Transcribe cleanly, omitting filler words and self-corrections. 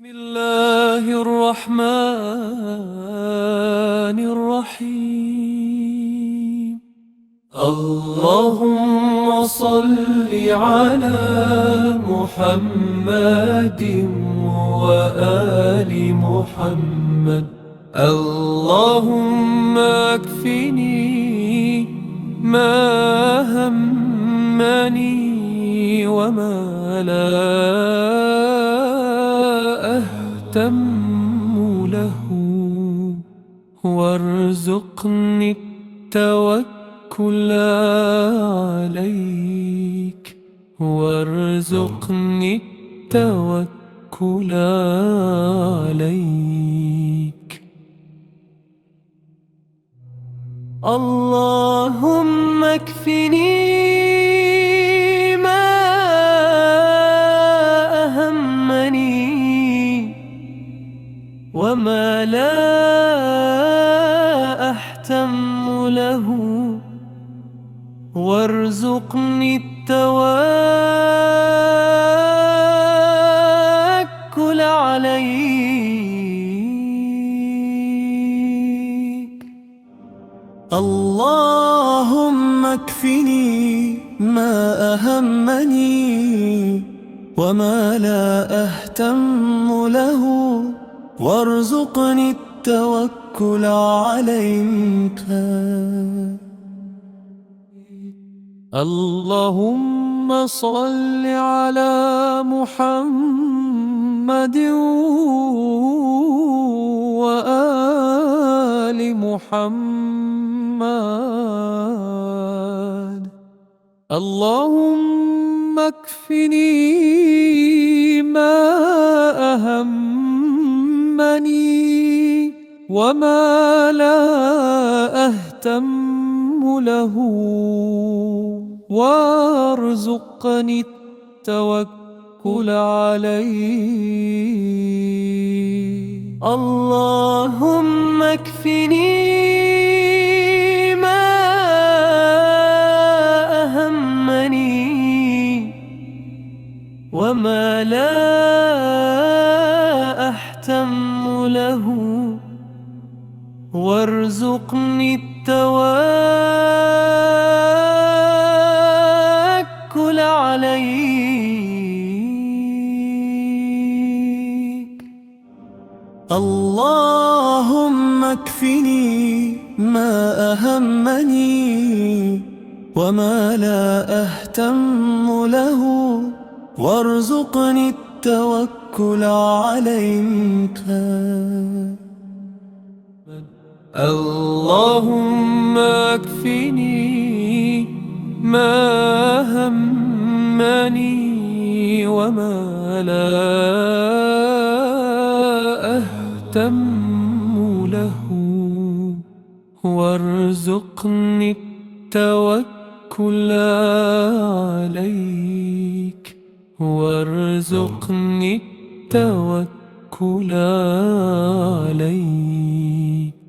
بسم الله الرحمن الرحيم. اللهم صل على محمد وآل محمد. اللهم اكفني ما همني وما لا أهتم له، وارزقني التوكل عليك، وارزقني التوكل عليك. اللهم اكفني ما أهمني وما لا أهتم له، وارزقني التوكل عليك. اللهم اكفني ما أهمني وما لا أهتم له، وارزقني التوكل عليك. اللهم صل على محمد وآل محمد. اللهم اكفني ما أهمني وما لا أهتم له، وارزقني التوكل عليك. اللهم اكفني ما أهمني وما لا أهتم له، وارزقني التوكل عليك. اللهم اكفني ما أهمني وما لا أهتم له، وارزقني التوكل عليك. اللهم اكفني ما همني وما لا أهتم له، وارزقني التوكل عليك، وارزقني التوكل عليك.